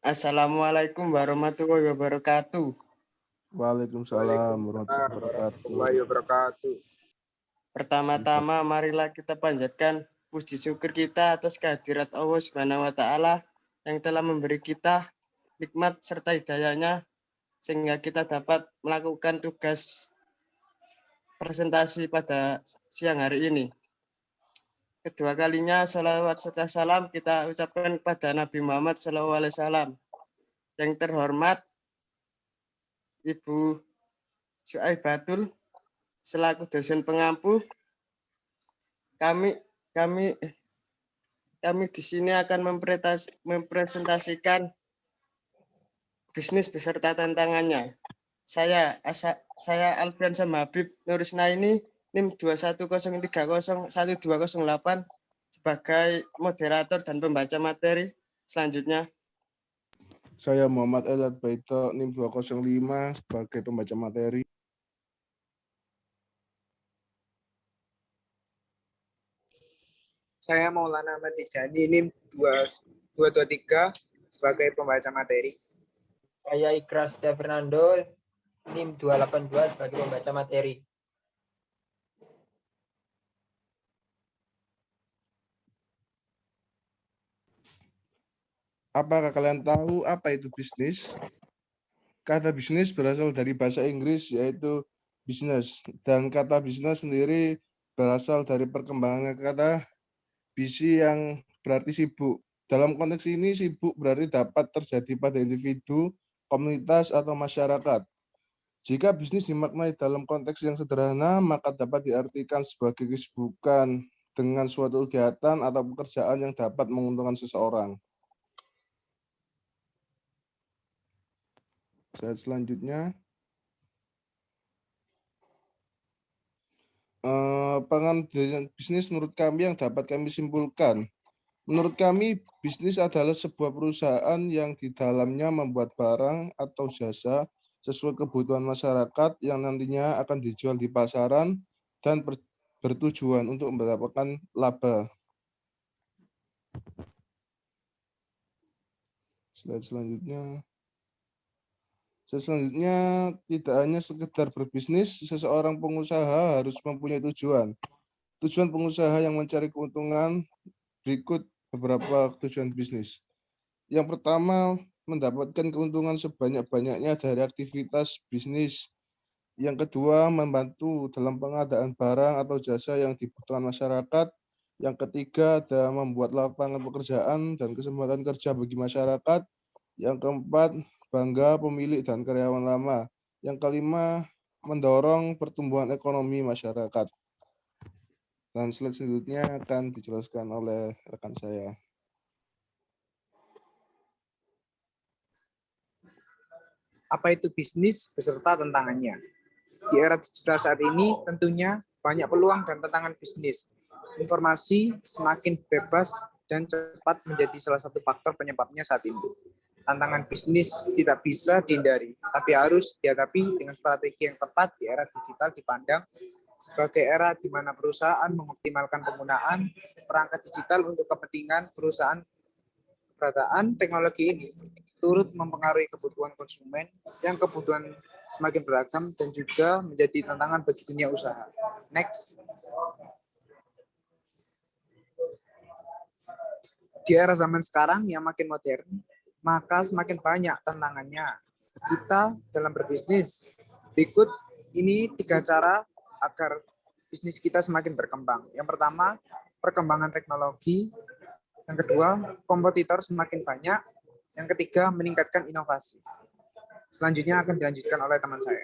Assalamualaikum warahmatullahi wabarakatuh. Waalaikumsalam warahmatullahi wabarakatuh. warahmatullahi wabarakatuh. Pertama-tama marilah kita panjatkan puji syukur kita atas kehadirat Allah Subhanahu wa taala yang telah memberi kita nikmat serta hidayahnya sehingga kita dapat melakukan tugas presentasi pada siang hari ini. Kedua kalinya sholawat serta salam kita ucapkan kepada Nabi Muhammad SAW. Yang terhormat Ibu Suaibatul selaku dosen pengampu, kami di sini akan mempresentasikan bisnis beserta tantangannya. Saya Alfian Sam Habib Nurisnaini NIM 210301208 sebagai moderator dan pembaca materi. Selanjutnya Saya Muhammad Elad Baito NIM 205 sebagai pembaca materi. Saya Maulana Ahmad Tijani NIM 223 sebagai pembaca materi. Saya Ikras Fernando NIM 282 sebagai pembaca materi. Apakah kalian tahu apa itu bisnis? Kata bisnis berasal dari bahasa Inggris yaitu business, dan kata bisnis sendiri berasal dari perkembangan kata busy yang berarti sibuk. Dalam konteks ini, sibuk berarti dapat terjadi pada individu, komunitas, atau masyarakat. Jika bisnis dimaknai dalam konteks yang sederhana, maka dapat diartikan sebagai kesibukan dengan suatu kegiatan atau pekerjaan yang dapat menguntungkan seseorang. Slide selanjutnya. Pengertian bisnis menurut kami yang dapat kami simpulkan. Menurut kami, bisnis adalah sebuah perusahaan yang di dalamnya membuat barang atau jasa sesuai kebutuhan masyarakat yang nantinya akan dijual di pasaran dan bertujuan untuk mendapatkan laba. Slide selanjutnya. Selanjutnya, tidak hanya sekedar berbisnis, seseorang pengusaha harus mempunyai tujuan. Tujuan pengusaha yang mencari keuntungan, berikut beberapa tujuan bisnis. Yang pertama, mendapatkan keuntungan sebanyak-banyaknya dari aktivitas bisnis. Yang kedua, membantu dalam pengadaan barang atau jasa yang dibutuhkan masyarakat. Yang ketiga, adalah membuat lapangan pekerjaan dan kesempatan kerja bagi masyarakat. Yang keempat, bangga pemilik dan karyawan lama. Yang kelima, mendorong pertumbuhan ekonomi masyarakat. Dan slide selanjutnya akan dijelaskan oleh rekan saya. Apa itu bisnis beserta tantangannya? Di era digital saat ini tentunya banyak peluang dan tantangan bisnis. Informasi semakin bebas dan cepat menjadi salah satu faktor penyebabnya saat ini. Tantangan bisnis tidak bisa dihindari, tapi harus dihadapi dengan strategi yang tepat. Di era digital dipandang sebagai era di mana perusahaan mengoptimalkan penggunaan perangkat digital untuk kepentingan perusahaan. Keberadaan teknologi ini turut mempengaruhi kebutuhan konsumen yang kebutuhan semakin beragam dan juga menjadi tantangan bagi dunia usaha. Next. Di era zaman sekarang yang makin modern, maka semakin banyak tantangannya kita dalam berbisnis. Berikut ini 3 cara agar bisnis kita semakin berkembang. Yang pertama, perkembangan teknologi. Yang kedua, kompetitor semakin banyak. Yang ketiga, meningkatkan inovasi. Selanjutnya akan dilanjutkan oleh teman saya.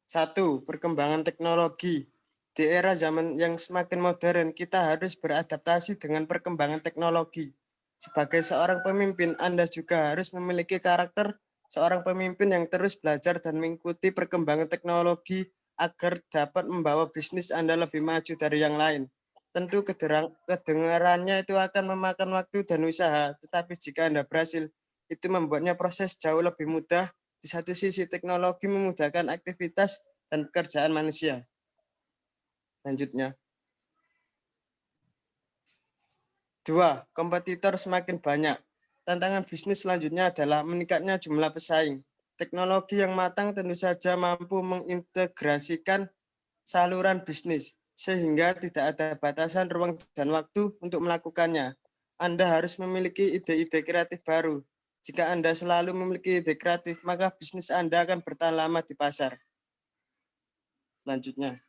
1. Perkembangan teknologi. Di era zaman yang semakin modern, kita harus beradaptasi dengan perkembangan teknologi. Sebagai seorang pemimpin, Anda juga harus memiliki karakter seorang pemimpin yang terus belajar dan mengikuti perkembangan teknologi agar dapat membawa bisnis Anda lebih maju dari yang lain. Tentu kedengarannya itu akan memakan waktu dan usaha, tetapi jika Anda berhasil, itu membuatnya proses jauh lebih mudah. Di satu sisi, teknologi memudahkan aktivitas dan pekerjaan manusia. Selanjutnya, 2. Kompetitor semakin banyak. Tantangan bisnis selanjutnya adalah meningkatnya jumlah pesaing. Teknologi yang matang tentu saja mampu mengintegrasikan saluran bisnis, sehingga tidak ada batasan ruang dan waktu untuk melakukannya. Anda harus memiliki ide-ide kreatif baru. Jika Anda selalu memiliki ide kreatif, maka bisnis Anda akan bertahan lama di pasar. Selanjutnya.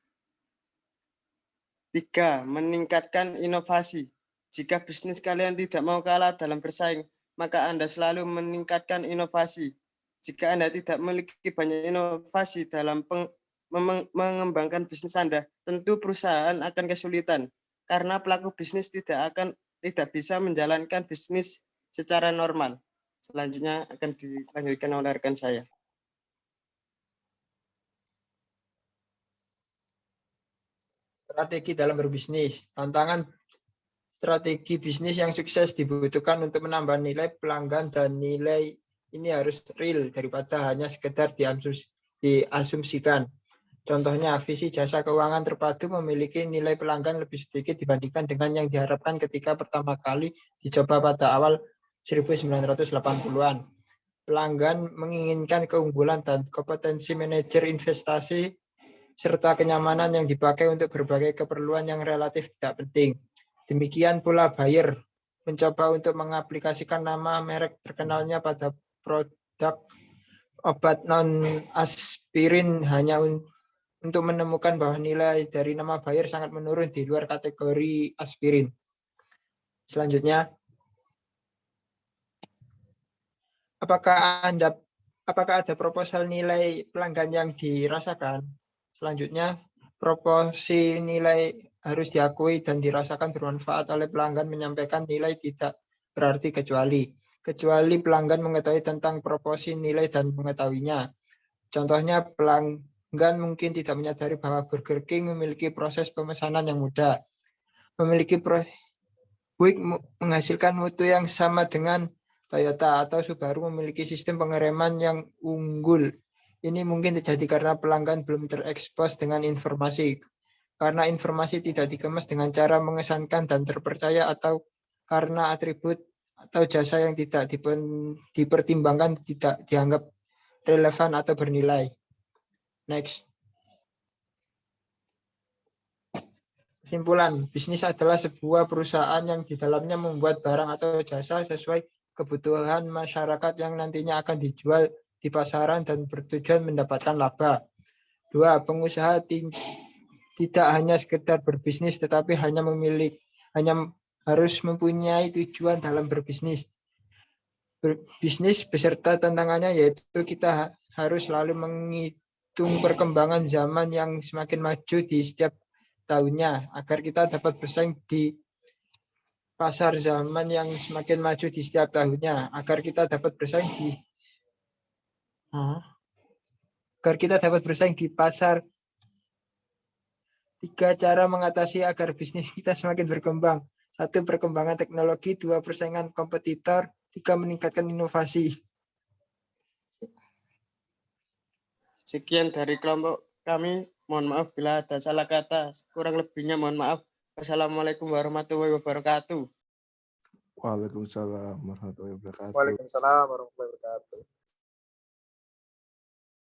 3. Meningkatkan inovasi. Jika bisnis kalian tidak mau kalah dalam bersaing, maka Anda selalu meningkatkan inovasi. Jika Anda tidak memiliki banyak inovasi dalam mengembangkan bisnis Anda, tentu perusahaan akan kesulitan karena pelaku bisnis tidak bisa menjalankan bisnis secara normal. Selanjutnya akan dilanjutkan oleh rekan saya. Strategi dalam berbisnis. Tantangan strategi bisnis yang sukses dibutuhkan untuk menambah nilai pelanggan, dan nilai ini harus real daripada hanya sekedar diasumsikan. Contohnya, visi jasa keuangan terpadu memiliki nilai pelanggan lebih sedikit dibandingkan dengan yang diharapkan ketika pertama kali dicoba pada awal 1980-an. Pelanggan menginginkan keunggulan dan kompetensi manajer investasi serta kenyamanan yang dipakai untuk berbagai keperluan yang relatif tidak penting. Demikian pula buyer mencoba untuk mengaplikasikan nama merek terkenalnya pada produk obat non-aspirin hanya untuk menemukan bahwa nilai dari nama buyer sangat menurun di luar kategori aspirin. Selanjutnya, apakah ada proposal nilai pelanggan yang dirasakan? Selanjutnya, proporsi nilai harus diakui dan dirasakan bermanfaat oleh pelanggan. Menyampaikan nilai tidak berarti kecuali pelanggan mengetahui tentang proporsi nilai dan mengetahuinya. Contohnya, pelanggan mungkin tidak menyadari bahwa Burger King memiliki proses pemesanan yang mudah, memiliki Buick menghasilkan mutu yang sama dengan Toyota, atau Subaru memiliki sistem pengereman yang unggul. Ini mungkin terjadi karena pelanggan belum terekspos dengan informasi, karena informasi tidak dikemas dengan cara mengesankan dan terpercaya, atau karena atribut atau jasa yang tidak dipertimbangkan tidak dianggap relevan atau bernilai. Next. Kesimpulan, bisnis adalah sebuah perusahaan yang di dalamnya membuat barang atau jasa sesuai kebutuhan masyarakat yang nantinya akan dijual di pasaran dan bertujuan mendapatkan laba. 2. Pengusaha tidak hanya sekedar berbisnis, tetapi hanya harus mempunyai tujuan dalam berbisnis. Bisnis beserta tantangannya, yaitu kita harus selalu menghitung perkembangan zaman yang semakin maju di setiap tahunnya, agar kita dapat bersaing di pasar zaman yang semakin maju di setiap tahunnya, agar kita dapat bersaing di pasar. 3 cara mengatasi agar bisnis kita semakin berkembang. 1. Perkembangan teknologi. 2. Persaingan kompetitor. 3. Meningkatkan inovasi. Sekian dari kelompok kami. Mohon maaf bila ada salah kata. Kurang lebihnya mohon maaf. Wassalamualaikum warahmatullahi wabarakatuh. Waalaikumsalam warahmatullahi wabarakatuh. Waalaikumsalam warahmatullahi wabarakatuh.